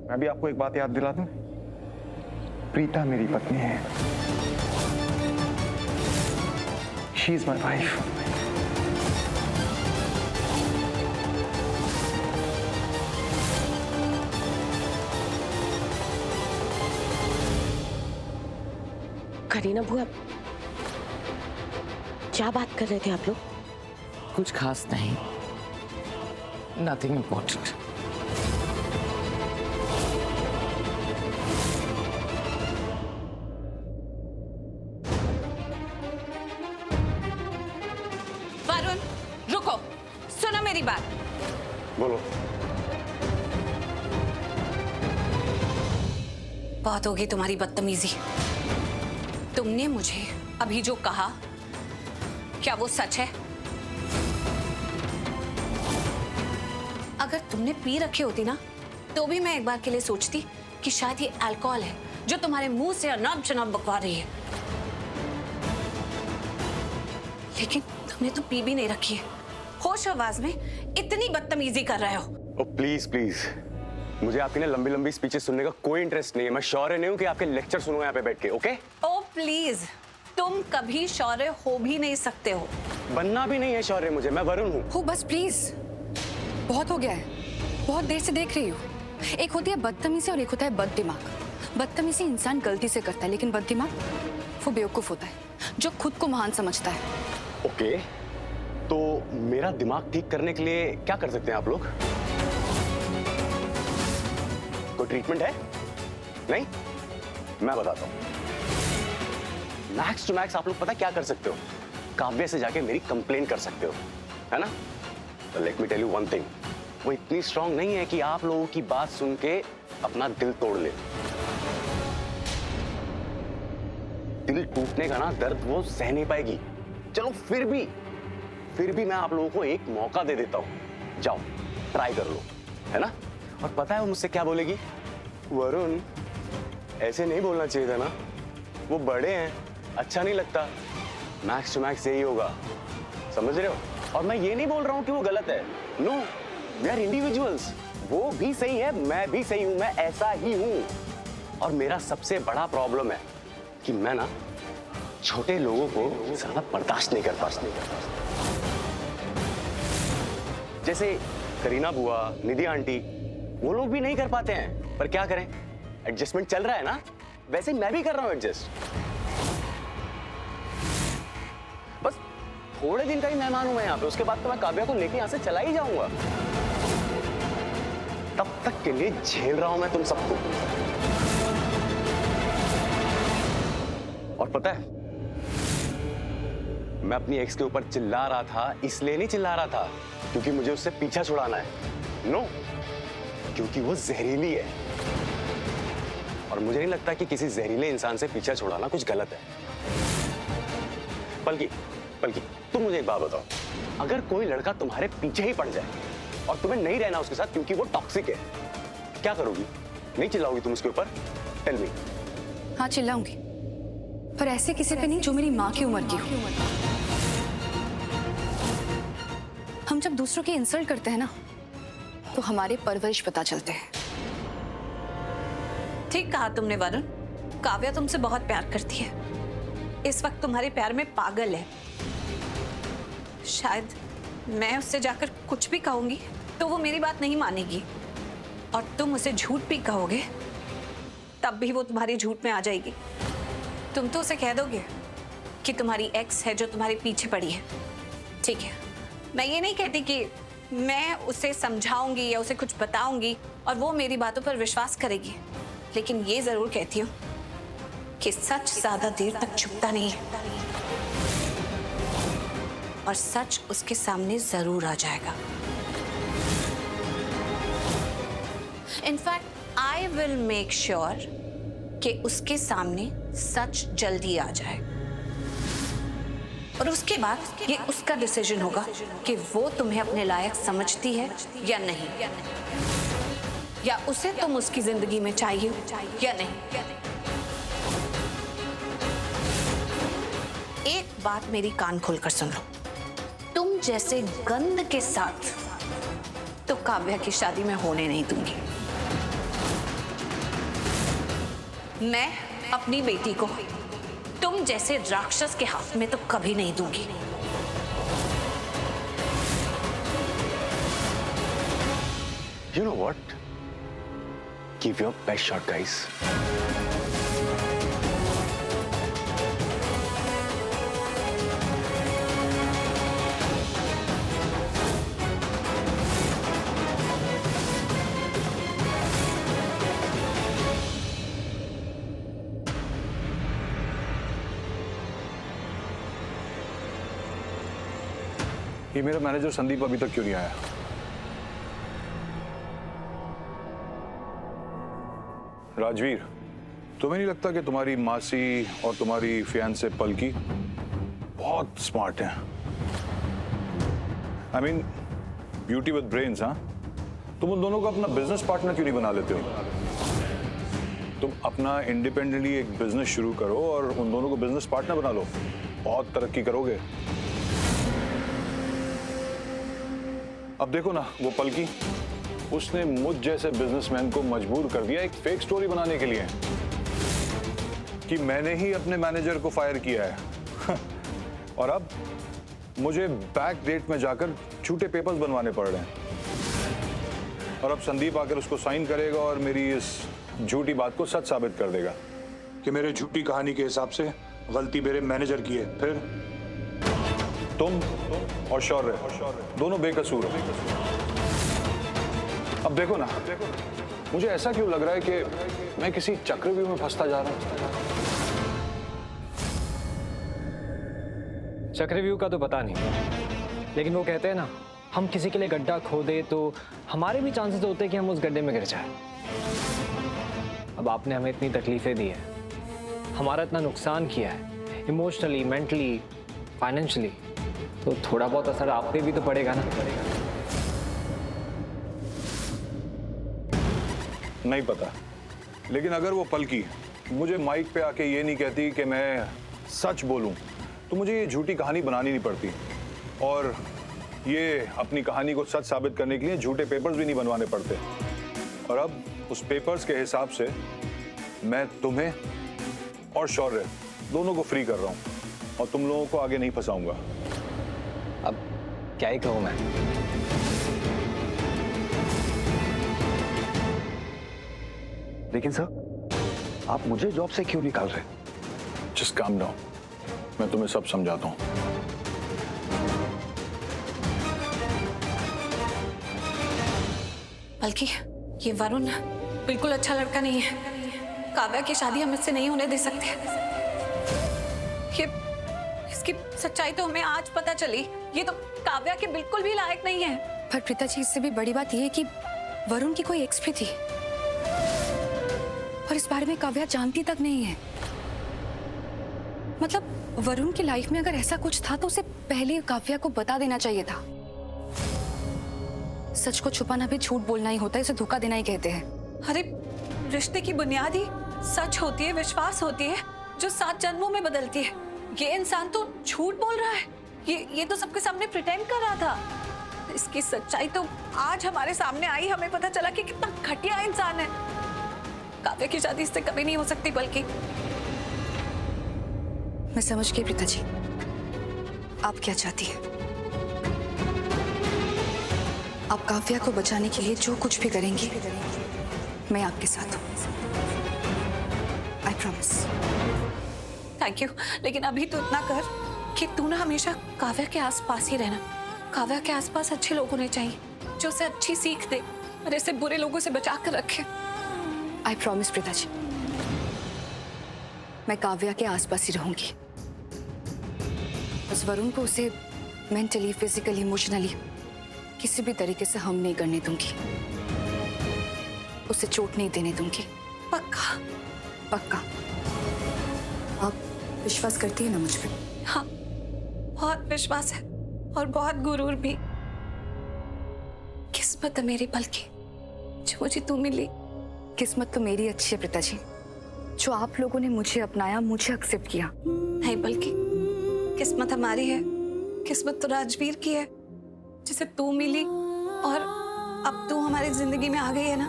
मैं भी आपको एक बात याद दिला दूं, प्रीता मेरी पत्नी है। She is my wife. Kareena बुआ, क्या बात कर रहे थे आप लोग? कुछ खास नहीं, नथिंग इम्पोर्टेंट। वरुण, रुको, सुनो मेरी बात। बोलो। बहुत होगी तुम्हारी बदतमीजी। तुमने मुझे अभी जो कहा, क्या वो सच है? अगर तुमने पी रखी होती ना, तो भी मैं एक बार के लिए सोचती कि शायद ये अल्कोहल है जो तुम्हारे मुंह से अनाप शनाप बकवा रही है। लेकिन तुमने तो पी भी नहीं रखी है। होश आवाज में इतनी बदतमीजी कर रहे हो। ओ प्लीज प्लीज, मुझे आपकी ना लंबी लंबी स्पीचेस सुनने का कोई इंटरेस्ट नहीं है। मैं शौर्य नहीं हूँ कि आपके लेक्चर सुनूंगा यहाँ पे बैठ के। ओके? ओ प्लीज, तुम कभी शौर्य हो भी नहीं सकते हो। बनना भी नहीं है शौर्य मुझे, मैं वरुण हूँ। हो बस प्लीज, बहुत हो गया है। बहुत देर से देख रही हूँ। एक होती है बदतमीजी और एक होता है बद दिमाग। बदतमीजी इंसान गलती से करता है, लेकिन बद दिमाग वो बेवकूफ होता है जो खुद को महान समझता है। ओके, तो मेरा दिमाग ठीक करने के लिए क्या कर सकते हैं आप लोग? कोई ट्रीटमेंट है? नहीं? मैं बताता हूँ। मैक्स टू मैक्स आप लोग पता क्या कर सकते हो? काव्य से जाके मेरी कंप्लेन कर सकते हो, है ना? Let me tell you one thing, वो इतनी स्ट्रांग नहीं है कि आप लोगों की बात सुन के अपना दिल तोड़ ले। दिल टूटने का ना दर्द वो सह नहीं पाएगी। चलो फिर भी मैं आप लोगों को एक मौका दे देता हूं। जाओ ट्राई कर लो, है ना? और पता है वो मुझसे क्या बोलेगी? वरुण, ऐसे नहीं बोलना चाहिए था ना, वो बड़े हैं, अच्छा नहीं लगता। मैक्स टू मैक्स यही होगा, समझ रहे हो? और मैं ये नहीं बोल रहा हूं कि वो गलत है। No, we are individuals. वो भी सही है, मैं भी सही हूं, मैं ऐसा ही हूं। और मेरा सबसे बड़ा प्रॉब्लम है कि मैं ना छोटे लोगों को ज्यादा बर्दाश्त नहीं कर पाता। जैसे करीना बुआ, निधि आंटी, वो लोग भी नहीं कर पाते हैं, पर क्या करें, एडजस्टमेंट चल रहा है ना। वैसे मैं भी कर रहा हूं एडजस्ट। बस थोड़े दिन का ही मेहमान हूं मैं यहाँ पे, उसके बाद तो मैं काव्या को लेके यहाँ से चला ही जाऊंगा। तब तक के लिए झेल रहा हूं मैं तुम सबको। और पता है, मैं अपनी एक्स के ऊपर चिल्ला रहा था, इसलिए नहीं चिल्ला रहा था क्योंकि मुझे उससे पीछा छुड़ाना है। नो, क्योंकि वो जहरीली है। और मुझे नहीं लगता कि किसी जहरीले इंसान से पीछा छुड़ाना कुछ गलत है। बल्कि तुम मुझे एक बात बताओ, अगर कोई लड़का तुम्हारे पीछे ही पड़ जाए और तुम्हें नहीं रहना उसके साथ क्योंकि वो टॉक्सिक है, क्या करोगी? नहीं चिल्लाओगी तुम उसके ऊपर? Tell me. हाँ चिल्लाऊंगी, पर ऐसे किसी पे नहीं जो मेरी माँ की उम्र की हो। हम जब दूसरों की इंसल्ट करते हैं ना, तो हमारे परवरिश पता चलते हैं। ठीक कहा तुमने वरुण, काव्या तुमसे बहुत प्यार करती है। इस वक्त तुम्हारे प्यार में पागल है। शायद मैं उससे जाकर कुछ भी कहूंगी तो वो मेरी बात नहीं मानेगी, और तुम उसे झूठ भी कहोगे तब भी वो तुम्हारी झूठ में आ जाएगी। तुम तो उसे कह दोगे कि तुम्हारी एक्स है जो तुम्हारे पीछे पड़ी है। ठीक है, मैं ये नहीं कहती कि मैं उसे समझाऊंगी या उसे कुछ बताऊंगी और वो मेरी बातों पर विश्वास करेगी, लेकिन ये जरूर कहती हूँ कि सच ज्यादा देर तक छुपता नहीं है और सच उसके सामने जरूर आ जाएगा। In fact I will make sure कि उसके सामने सच जल्दी आ जाए, और उसके बाद ये उसका डिसीजन होगा कि वो तुम्हें अपने लायक समझती है या नहीं, या उसे तुम उसकी जिंदगी में चाहिए या नहीं। एक बात मेरी कान खोलकर सुन लो, तुम जैसे गंध के साथ तो काव्या की शादी में होने नहीं दूंगी। मैं अपनी बेटी को तुम जैसे राक्षस के हाथ में तो कभी नहीं दूंगी। You know what? Give your best shot, guys. ये मेरा मैनेजर संदीप अभी तक क्यों नहीं आया? राजवीर, तुम्हें नहीं लगता कि तुम्हारी मासी और तुम्हारी फियांसे पलकी बहुत स्मार्ट हैं? I mean beauty with brains, हाँ? तुम उन दोनों को अपना बिजनेस पार्टनर क्यों नहीं बना लेते हो? तुम अपना इंडिपेंडेंटली एक बिजनेस शुरू करो और उन दोनों को बिजनेस पार्टनर बना लो, बहुत तरक्की करोगे। अब देखो ना, वो पलकी, उसने मुझ जैसे बिजनेसमैन को मजबूर कर दिया एक फेक स्टोरी बनाने के लिए कि मैंने ही अपने मैनेजर को फायर किया है। और अब मुझे बैक डेट में जाकर झूठे पेपर्स बनवाने पड़ रहे हैं। और अब संदीप आकर उसको साइन करेगा और मेरी इस झूठी बात को सच साबित कर देगा कि मेरे झूठी कहानी के हिसाब से गलती मेरे मैनेजर की है। फिर तुम और शौर्य दोनों बेकसूर हो। अब देखो ना, मुझे ऐसा क्यों लग रहा है कि मैं किसी चक्रव्यूह में फंसता जा रहा हूं। चक्रव्यूह का तो पता नहीं, लेकिन वो कहते हैं ना, हम किसी के लिए गड्ढा खोदे तो हमारे भी चांसेस होते हैं कि हम उस गड्ढे में गिर जाए। अब आपने हमें इतनी तकलीफें दी है, हमारा इतना नुकसान किया है, इमोशनली, मेंटली, फाइनेंशियली, तो थोड़ा बहुत असर आप पे भी तो पड़ेगा ना। नहीं पता, लेकिन अगर वो पलकी मुझे माइक पे आके ये नहीं कहती कि मैं सच बोलूं, तो मुझे ये झूठी कहानी बनानी नहीं पड़ती और ये अपनी कहानी को सच साबित करने के लिए झूठे पेपर्स भी नहीं बनवाने पड़ते। और अब उस पेपर्स के हिसाब से मैं तुम्हें और शौर्य दोनों को फ्री कर रहा हूं और तुम लोगों को आगे नहीं फंसाऊंगा। अब क्या ही कहूँ मैं। लेकिन सर, आप मुझे जॉब से क्यों निकाल रहे? जस्ट काम डाउन, मैं तुम्हें सब समझाता हूं। बल्कि ये वरुण बिल्कुल अच्छा लड़का नहीं है। काव्या की शादी हम इससे नहीं होने दे सकते। ये इसकी सच्चाई तो हमें आज पता चली। ये तो काव्या के बिल्कुल भी लायक नहीं है। पर पिताजी, इससे भी बड़ी बात यह है कि वरुण की कोई एक्स भी थी और इस बारे में काव्या जानती तक नहीं है। मतलब वरुण की लाइफ में अगर ऐसा कुछ था तो उसे पहले काव्या को बता देना चाहिए था। सच को छुपाना भी झूठ बोलना ही होता है, इसे धोखा देना ही कहते हैं। अरे रिश्ते की बुनियाद ही सच होती है, विश्वास होती है, जो 7 जन्मों में बदलती है। ये इंसान तो झूठ बोल रहा है। ये तो सबके सामने प्रिटेंड कर रहा था। इसकी सच्चाई तो आज हमारे सामने आई। हमें पता चला कि कितना घटिया इंसान है। काव्या की शादी इससे कभी नहीं हो सकती। बल्कि मैं समझ गई पिताजी, आप क्या चाहती हैं। आप काव्या को बचाने के लिए जो कुछ भी करेंगी, मैं आपके साथ हूँ। I promise. Thank you. लेकिन अभी तो इतना कर कि तू ना हमेशा काव्या के आसपास ही रहना। काव्या के आसपास अच्छे लोग होने चाहिए जो उसे अच्छी सीख दे और ऐसे बुरे लोगों से बचा कर रखे। आई प्रॉमिस पिताजी, मैं काव्या के आसपास ही रहूंगी। बस वरुण को उसे मेंटली, फिजिकली, इमोशनली किसी भी तरीके से हम नहीं करने दूंगी। उसे चोट नहीं देने दूंगी। पक्का? पक्का। आप विश्वास करती है ना मुझ पे? हाँ, बहुत विश्वास है और बहुत गुरूर भी। किस्मत है मेरी बल्कि जो मुझे तू मिली। किस्मत तो मेरी अच्छी है पिताजी, जो आप लोगों ने मुझे अपनाया, मुझे एक्सेप्ट किया। नहीं, बल्कि किस्मत हमारी है। किस्मत तो राजवीर की है, जिसे तू मिली और अब तू हमारी जिंदगी में आ गई है ना।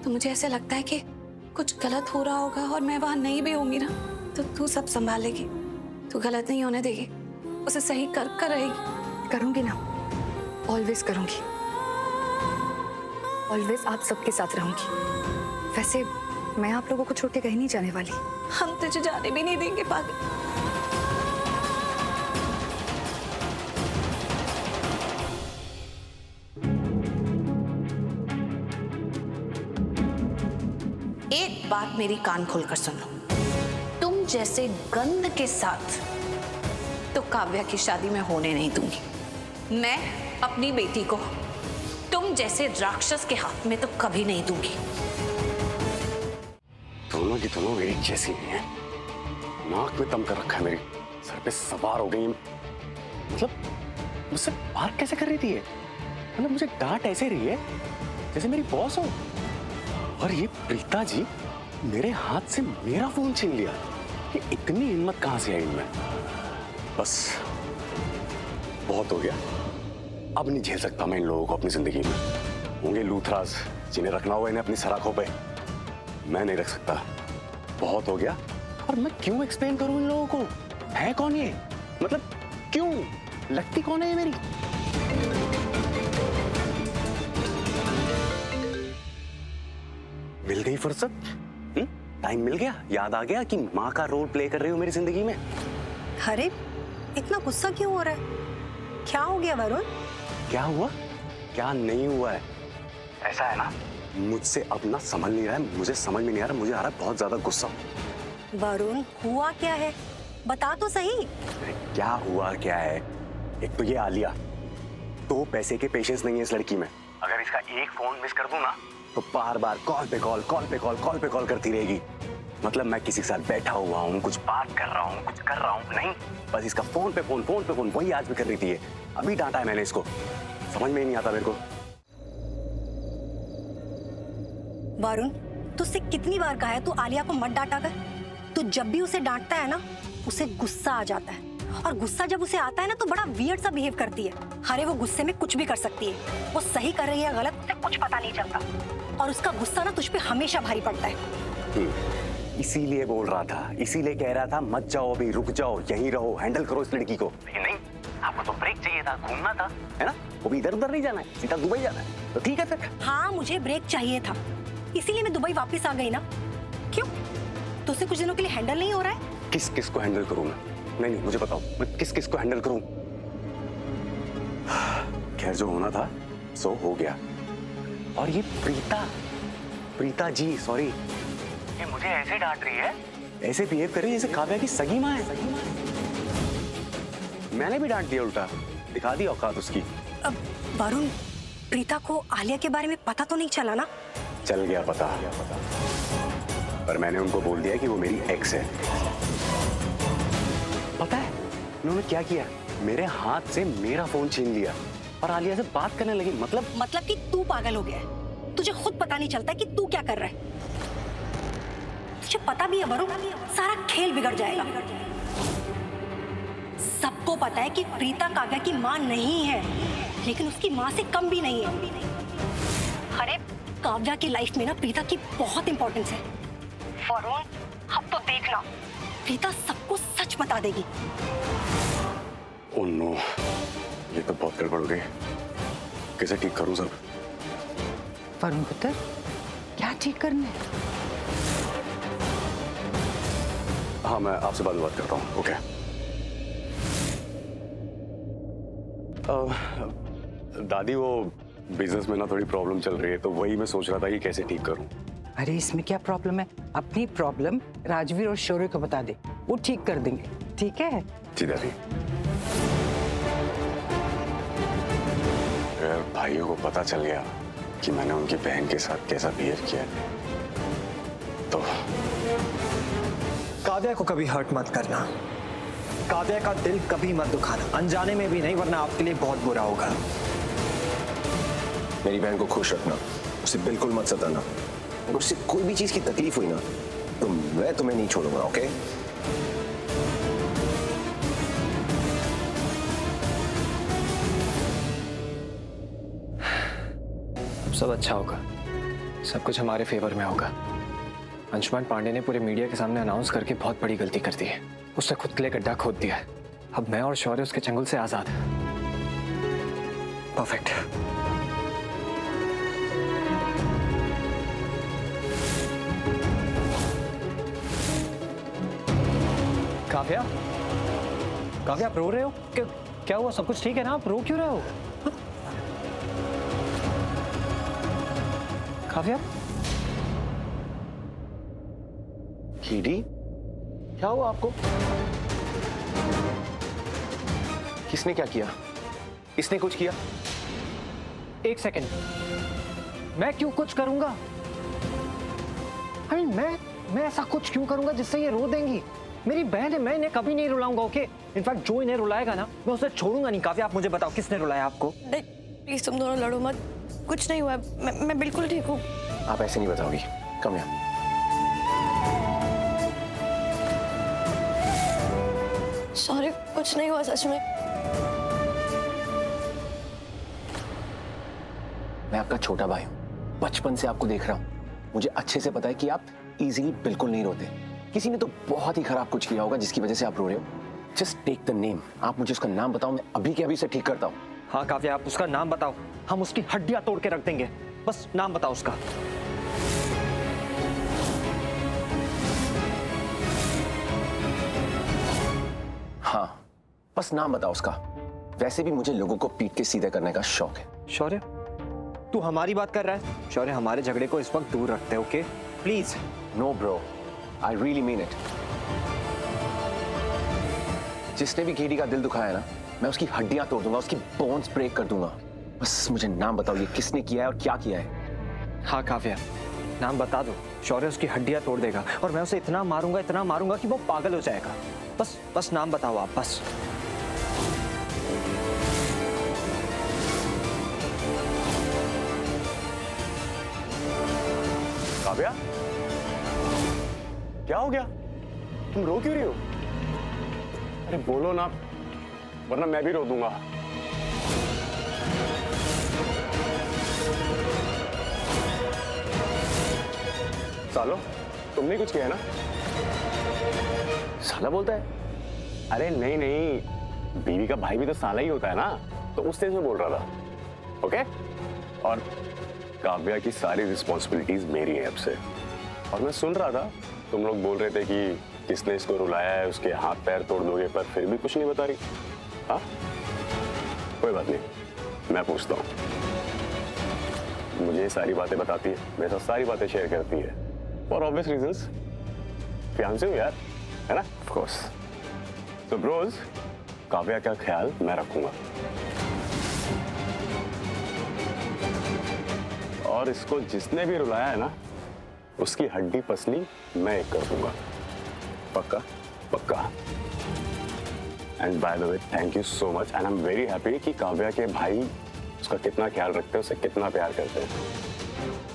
तो मुझे ऐसे लगता है कि कुछ गलत हो रहा होगा और मैं वहां नहीं भी होंगी ना, तो तू सब संभालेगी, तू गलत नहीं होने देगी, उसे सही कर रहेगी। करूंगी ना, ऑलवेज करूंगी, ऑलवेज आप सबके साथ रहूंगी। वैसे मैं आप लोगों को छोड़ के कहीं नहीं जाने वाली। हम तुझे जाने भी नहीं देंगे पागल। एक बात मेरी कान खोलकर सुन लो, तुम जैसे गंध के साथ तो काव्या की शादी में होने नहीं दूंगी। मैं अपनी बेटी को तुम जैसे राक्षस के हाथ में तो कभी नहीं दूंगी। दोनों की दोनों एक जैसी नहीं है। नाक में दम कर रखा है, मेरी सर पे सवार हो गई। मतलब मुझसे बात कैसे कर रही थी ये? मतलब मुझे डांट ऐसे रही है जैसे मेरी बॉस हो। और ये प्रीता जी मेरे हाथ से मेरा फोन छीन लिया। ये इतनी हिम्मत कहां से आई इनमें? बस बहुत हो गया, अब नहीं झेल सकता मैं इन लोगों को अपनी जिंदगी में। होंगे लूथराज जिन्हें रखना हुआ इन्हें अपनी सराखों पे, मैं नहीं रख सकता। बहुत हो गया। और मैं क्यों एक्सप्लेन करूं इन लोगों को? है कौन ये? मतलब क्यों लगती कौन है ये मेरी? मिल गई फुर्सत, टाइम मिल गया, याद आ गया कि माँ का रोल प्ले कर रही हो मेरी जिंदगी में। अरे इतना गुस्सा क्यों हो रहा है? क्या हो गया वरुण? क्या हुआ क्या नहीं हुआ है? ऐसा है ना, मुझसे अब ना समझ नहीं रहा है, मुझे समझ में नहीं आ रहा, मुझे आ रहा है बहुत ज्यादा गुस्सा। वरुण हुआ क्या है? बता तो सही। अरे क्या हुआ क्या है? एक तो ये आलिया, तो पैसे के पेशेंस नहीं है इस लड़की में। अगर इसका एक फोन मिस कर दूं ना तो बार बार कॉल पे कॉल करती रहेगी। मतलब मैं किसी के साथ बैठा हुआ हूँ, कुछ बात कर रहा हूँ, कुछ कर रहा हूँ, नहीं बस इसका फोन पे फोन वही आज भी कर रही थी। ये अभी डांटा है मैंने इसको, समझ में ही नहीं आता मेरे को। वरुण तुझसे कितनी बार कहा है तू आलिया को मत डांटा कर। तू जब भी उसे डांटता है ना उसे गुस्सा आ जाता है, और गुस्सा जब उसे आता है ना तो बड़ा वियर्ड सा बिहेव करती है। अरे वो गुस्से में कुछ भी कर सकती है, वो सही कर रही है गलत उसे कुछ पता नहीं चलता, और उसका गुस्सा ना तुझ पे हमेशा भारी पड़ता है। इसीलिए बोल रहा था, इसीलिए कह रहा था मत जाओ अभी, रुक जाओ, यहीं रहो, हैंडल करो इस लड़की को। लेकिन नहीं, आपको तो ब्रेक चाहिए था, घूमना था, है ना? वो भी इधर उधर नहीं जाना है, सीधा दुबई जाना है, तो ठीक है फिर। हाँ मुझे ब्रेक चाहिए था, इसीलिए मैं दुबई वापस आ गई ना। क्यों तुझसे कुछ दिनों के लिए हैंडल नहीं हो रहा है? किस किस को हैंडल करूं मैं? नहीं मुझे बताओ, मैं किस किस को हैंडल करूं? खैर जो होना था सो हो गया। और ये प्रीता जी सॉरी, ये मुझे ऐसे डांट रही है, ऐसे बिहेव कर रही है जैसे काव्या की सगी माँ है। मैंने भी डांट दिया उल्टा, दिखा दी औकात उसकी। अब वरुण प्रीता को आलिया के बारे में पता तो नहीं चला ना? चल गया पता, पर मैंने उनको बोल दिया कि वो मेरी एक्स है। पता है उन्होंने क्या किया? मेरे हाथ से मेरा फोन छीन लिया और आलिया से बात करने लगी। मतलब कि तू पागल हो गया है, तुझे खुद पता नहीं चलता कि तू क्या कर रहा है। तुझे पता भी है वरुण, सारा खेल बिगड़ जाएगा। सबको पता है कि प्रीता काव्या की माँ नहीं है, लेकिन उसकी माँ से कम भी नहीं है। अरे काव्या की लाइफ में ना प्रीता की बहुत इंपॉर्टेंस है। वरुण अब तो देखना, प्रीता सबको सच बता देगी। ओह नो, ये तो बहुत गड़बड़ हो गई। कैसे ठीक करूं सब? वरुण पुत्र, क्या ठीक करना है? हाँ मैं आपसे बाद में बात करता हूँ। ओके। दादी वो बिजनेस में ना थोड़ी प्रॉब्लम चल रही है, तो वही मैं सोच रहा था कि कैसे ठीक करूं। अरे इसमें क्या प्रॉब्लम है? अपनी प्रॉब्लम राजवीर और शौर्य को बता दे, वो ठीक कर देंगे, ठीक है? जी दादी। अगर भाइयों को पता चल गया कि मैंने उनकी बहन के साथ कैसा बिहेव किया तो काव्या को कभी हर्ट मत करना, काव्या का दिल कभी मत दुखाना, अनजाने में भी नहीं, वरना आपके लिए बहुत बुरा होगा। मेरी बहन को खुश रखना, उसे बिल्कुल मत सताना। अगर उससे कोई भी चीज की तकलीफ हुई ना तो मैं तुम्हें नहीं छोड़ूंगा, ओके? सब अच्छा होगा, सब कुछ हमारे फेवर में होगा। अंशुमान पांडे ने पूरे मीडिया के सामने अनाउंस करके बहुत बड़ी गलती कर दी है। उसने खुद के लिए गड्ढा खोद दिया है। अब मैं और शौर्य उसके चंगुल से आजाद है। परफेक्ट। काव्या, काव्या आप रो रहे हो? क्या हुआ? सब कुछ ठीक है ना? आप रो क्यों रहे हो? काव्या, कीडी, क्या हुआ आपको? किसने क्या किया? इसने कुछ किया? एक सेकंड, मैं क्यों कुछ करूंगा? अरे मैं ऐसा कुछ क्यों करूंगा जिससे ये रो देंगी? मेरी बहन है, मैं इन्हें कभी नहीं रुलाऊंगा, ओके? इनफैक्ट जो इन्हें रुलाएगा ना, मैं उसे छोड़ूंगा नहीं। काव्या, आप मुझे बताओ किसने रुलाया आपको? प्लीज तुम दोनों लड़ो मत, कुछ नहीं हुआ, मैं बिल्कुल ठीक हूँ। आप ऐसे नहीं बताओगी। कम यहाँ। सॉरी, कुछ नहीं हुआ सच में। मैं आपका छोटा भाई हूँ, बचपन से आपको देख रहा हूँ। मुझे अच्छे से पता है कि आप इजीली बिल्कुल नहीं रोते। किसी ने तो बहुत ही खराब कुछ किया होगा जिसकी वजह से आप रो रहे हो। Just take the name. आप मुझे उसका नाम बताओ, मैं अभी के अभी से ठीक करता हूँ। हाँ काव्या, आप उसका नाम बताओ, हम उसकी हड्डियां तोड़ के रख देंगे। बस नाम बताओ उसका। हाँ, बस नाम बताओ उसका। वैसे भी मुझे लोगों को पीट के सीधे करने का शौक है। शौर्य, तू हमारी बात कर रहा है? शौर्य, हमारे झगड़े को इस वक्त दूर रखते हैं, okay? Please. No bro, I really mean it. जिसने भी केडी का दिल दुखाया ना, मैं उसकी हड्डियां तोड़ दूंगा, उसकी बोन्स ब्रेक कर दूंगा। बस मुझे नाम बताओ, ये किसने किया है और क्या किया है? हाँ काव्या, नाम बता दो। शौर्य उसकी हड्डियां तोड़ देगा और मैं उसे इतना मारूंगा कि वो पागल हो जाएगा। बस नाम बताओ आप, बस। काव्या, क्या हो गया? तुम रो क्यों रही हो? अरे बोलो ना, वरना मैं भी रो दूंगा। सालो, तुमने कुछ किया है ना? साला बोलता है? अरे नहीं, बीवी का भाई भी तो साला ही होता है ना, तो उस तरह से बोल रहा था। ओके? और काव्या की सारी रिस्पॉन्सिबिलिटीज मेरी हैं अब से। और मैं सुन रहा था, तुम लोग बोल रहे थे कि किसने इसको रुलाया है, उसके हाथ पैर तोड़ दोगे, पर फिर भी कुछ नहीं बता रही। हाँ, कोई बात नहीं, मैं पूछता हूँ। मुझे ये सारी बातें बताती है, मेरे साथ सारी बातें शेयर करती है, फॉर ऑब्वियस रीजंस। फियांसे हो यार, है ना? Of course. तो ब्रोज, काव्या का ख्याल मैं रखूंगा और इसको जिसने भी रुलाया है ना, उसकी हड्डी पसली मैं एक कर दूंगा। पक्का? पक्का। And by the way, thank you so much, and I am very happy कि काव्या के भाई उसका कितना ख्याल रखते हैं, उसे कितना प्यार करते हैं।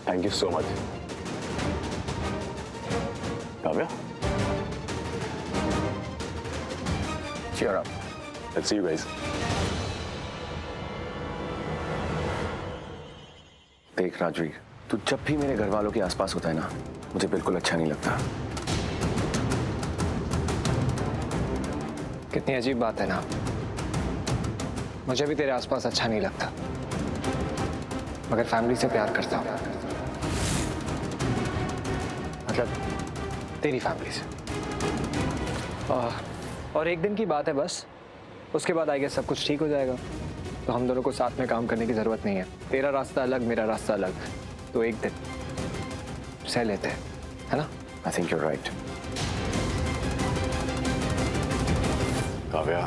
Thank you so much. Kavya, cheer up. Let's see you guys. देख राजवीर, तू जब भी मेरे घर वालों के आसपास होता है ना, मुझे बिल्कुल अच्छा नहीं लगता। कितनी अजीब बात है ना, मुझे भी तेरे आसपास अच्छा नहीं लगता, मगर फैमिली से प्यार करता हूँ। मतलब तेरी फैमिली से। और एक दिन की बात है बस, उसके बाद आई गेस सब कुछ ठीक हो जाएगा। तो हम दोनों को साथ में काम करने की जरूरत नहीं है। तेरा रास्ता अलग, मेरा रास्ता अलग, तो एक दिन सह लेते हैं, है ना? I think you are right. Kavya,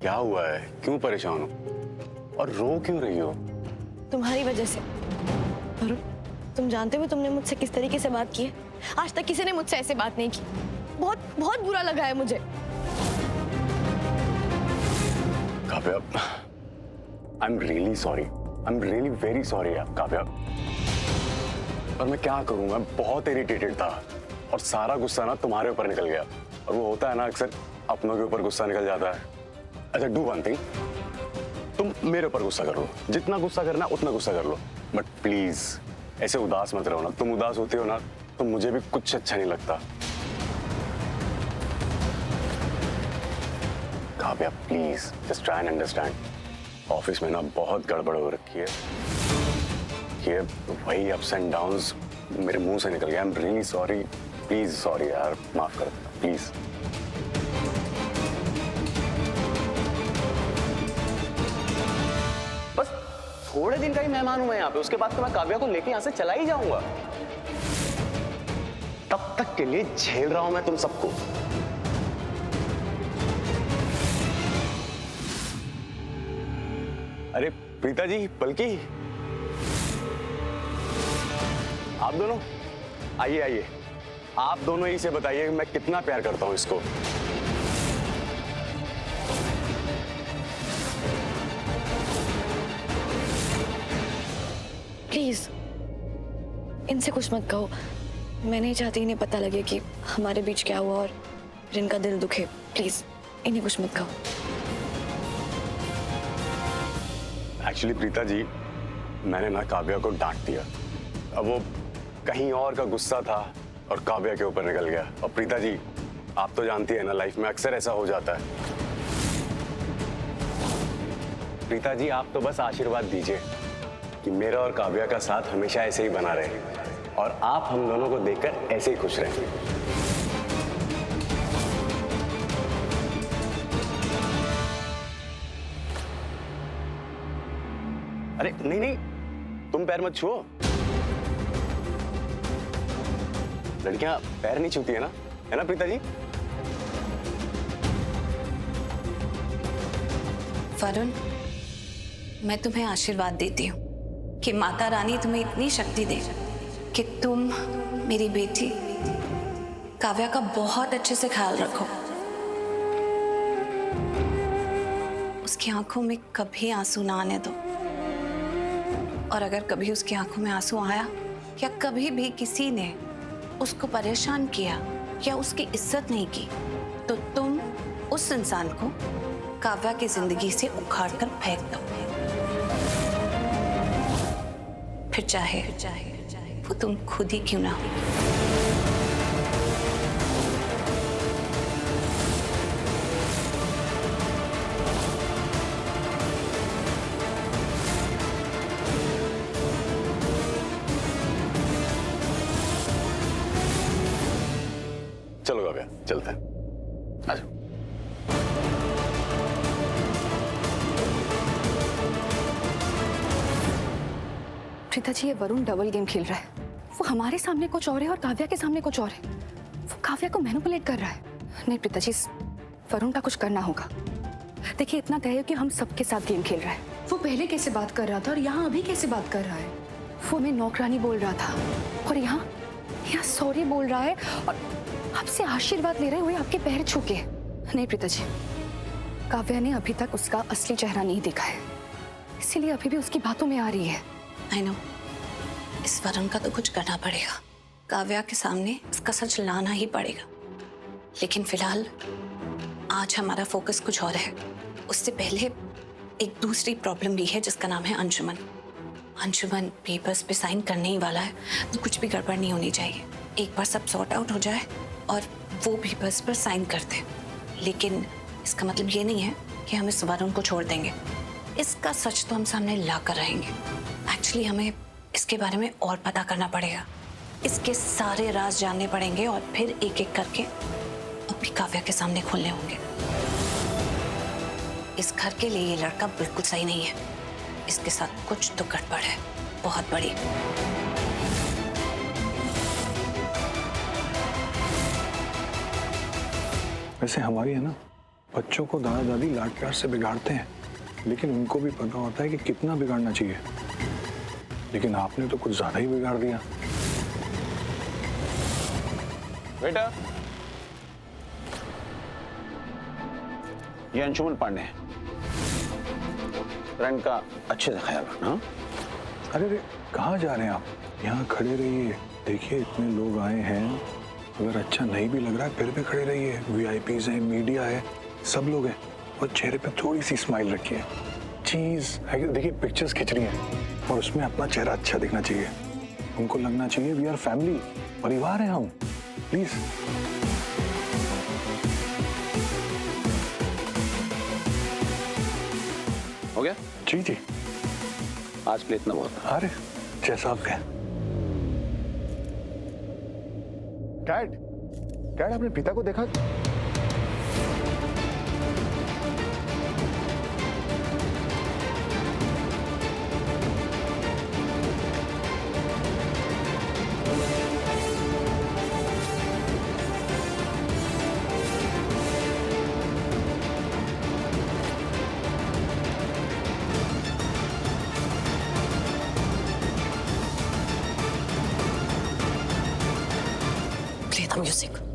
क्या हुआ है? क्यों परेशान हो और रो क्यों रही हो? तुम्हारी वजह से। वरुण, तुम जानते हो तुमने मुझसे किस तरीके से बात की है? आज तक किसी ने मुझसे ऐसे बात नहीं की। बहुत बहुत बुरा लगा है मुझे। Kavya, I am really sorry, I am really very sorry Kavya. पर मैं क्या करूंगा, बहुत इरिटेटेड था और सारा गुस्सा ना तुम्हारे ऊपर निकल गया। और वो होता है ना, अक्सर अपनों के ऊपर गुस्सा निकल जाता है। अच्छा, डू वन थिंग, तुम मेरे ऊपर गुस्सा कर लो, जितना गुस्सा करना उतना गुस्सा कर लो, बट प्लीज ऐसे उदास मत रहो ना। तुम उदास होते हो ना तो मुझे भी कुछ अच्छा नहीं लगता। Kavya please just try and understand. Office में ना बहुत गड़बड़ हो रखी है। ये वही अप्स एंड डाउन्स मेरे मुंह से निकल गया। I am really sorry. Please sorry यार, माफ कर देना प्लीज। बस थोड़े दिन का ही मेहमान हूं मैं यहाँ पे, उसके बाद तो मैं काव्या को लेके यहाँ से चला ही जाऊंगा। तब तक के लिए झेल रहा हूं मैं तुम सबको। अरे प्रीता जी, पलकी, आप दोनों आइए आइए। आप दोनों ही से बताइए मैं कितना प्यार करता हूं इसको। प्लीज इनसे कुछ मत कहो। मैं नहीं चाहती इन्हें पता लगे कि हमारे बीच क्या हुआ और फिर इनका दिल दुखे। प्लीज इन्हें कुछ मत कहो। एक्चुअली प्रीता जी, मैंने ना काव्या को डांट दिया। अब वो कहीं और का गुस्सा था और काव्या के ऊपर निकल गया। और प्रीता जी, आप तो जानती है ना, लाइफ में अक्सर ऐसा हो जाता है। प्रीता जी, आप तो बस आशीर्वाद दीजिए कि मेरा और काव्या का साथ हमेशा ऐसे ही बना रहे और आप हम दोनों को देखकर ऐसे ही खुश रहें। अरे नहीं नहीं, तुम पैर मत छुओ। लड़कियां पैर नहीं छूती है ना प्रीता जी? वरुण, मैं तुम्हें आशीर्वाद देती हूँ कि माता रानी तुम्हें इतनी शक्ति दे कि तुम मेरी बेटी काव्या का बहुत अच्छे से ख्याल रखो। उसकी आंखों में कभी आंसू ना आने दो, और अगर कभी उसकी आंखों में आंसू आया या कभी भी किसी ने उसको परेशान किया या उसकी इज्जत नहीं की, तो तुम उस इंसान को काव्या की जिंदगी से उखाड़ कर फेंक दो। फिर चाहे वो तुम खुद ही क्यों ना हो। चलो काव्या, चलते हैं। आ जाओ। प्रीता जी, ये वरुण डबल गेम खेल रहा है। वो हमारे सामने कुछ और है और काव्या के सामने कुछ और है। वो काव्या को मैनिपुलेट कर रहा है। नहीं प्रीता जी, वरुण का कुछ करना होगा। देखिए, इतना कहे कि हम सबके साथ गेम खेल रहा है। वो पहले कैसे बात कर रहा था और यहाँ अभी कैसे बात कर रहा है। वो हमें नौकरानी बोल रहा था और यहाँ सॉरी बोल रहा है और आपसे आशीर्वाद ले रहे हुए आपके पैर छू के। नहीं प्रीता जी, काव्या ने अभी तक उसका असली चेहरा नहीं देखा है, इसीलिए अभी भी उसकी बातों में आ रही है। आई नो, इस वरुण का तो कुछ करना पड़ेगा। काव्या के सामने इसका सच लाना ही पड़ेगा। लेकिन फिलहाल आज हमारा फोकस कुछ और है। उससे पहले एक दूसरी प्रॉब्लम भी है जिसका नाम है अंशुमन। अंशुमन पेपर्स पे साइन करने ही वाला है, तो कुछ भी गड़बड़ नहीं होनी चाहिए। एक बार सब सॉर्ट आउट हो जाए और वो पेपर्स पर साइन कर दे। लेकिन इसका मतलब ये नहीं है कि हम इस वरुण को छोड़ देंगे। इसका सच तो हम सामने ला कर रहेंगे। एक्चुअली हमें इसके बारे में और पता करना पड़ेगा। इसके सारे राज जानने पड़ेंगे और फिर एक एक करके अपनी काव्या के सामने खोलने होंगे। इस घर के लिए ये लड़का बिल्कुल सही नहीं है। इसके साथ कुछ तो गड़बड़ है, बहुत बड़ी। वैसे हमारी है ना, बच्चों को दादा दादी लाड प्यार से बिगाड़ते हैं, लेकिन उनको भी पता होता है कि कितना बिगाड़ना चाहिए। लेकिन आपने तो कुछ ज्यादा ही बिगाड़ दिया। बेटा, ये अंशुमन पांडे हैं। फ्रेंड का अच्छे से ख्याल रखना। अरे कहाँ जा रहे हैं आप? यहाँ खड़े रहिए। देखिए, इतने लोग आए हैं, अगर अच्छा नहीं भी लग रहा है फिर भी खड़े रहिए। वीआईपीज हैं, मीडिया है, सब लोग हैं, और चेहरे पे थोड़ी सी स्माइल रखिए। चीज देखिए, पिक्चर्स खिंच रही हैं और उसमें अपना चेहरा अच्छा दिखना चाहिए। उनको लगना चाहिए वी आर फैमिली। परिवार है हम, प्लीज। हो गया? जी जी। आज के लिए इतना बहुत है। अरे जैसा आप कहें। डैड, डैड आपने पिता को देखा? Play the music.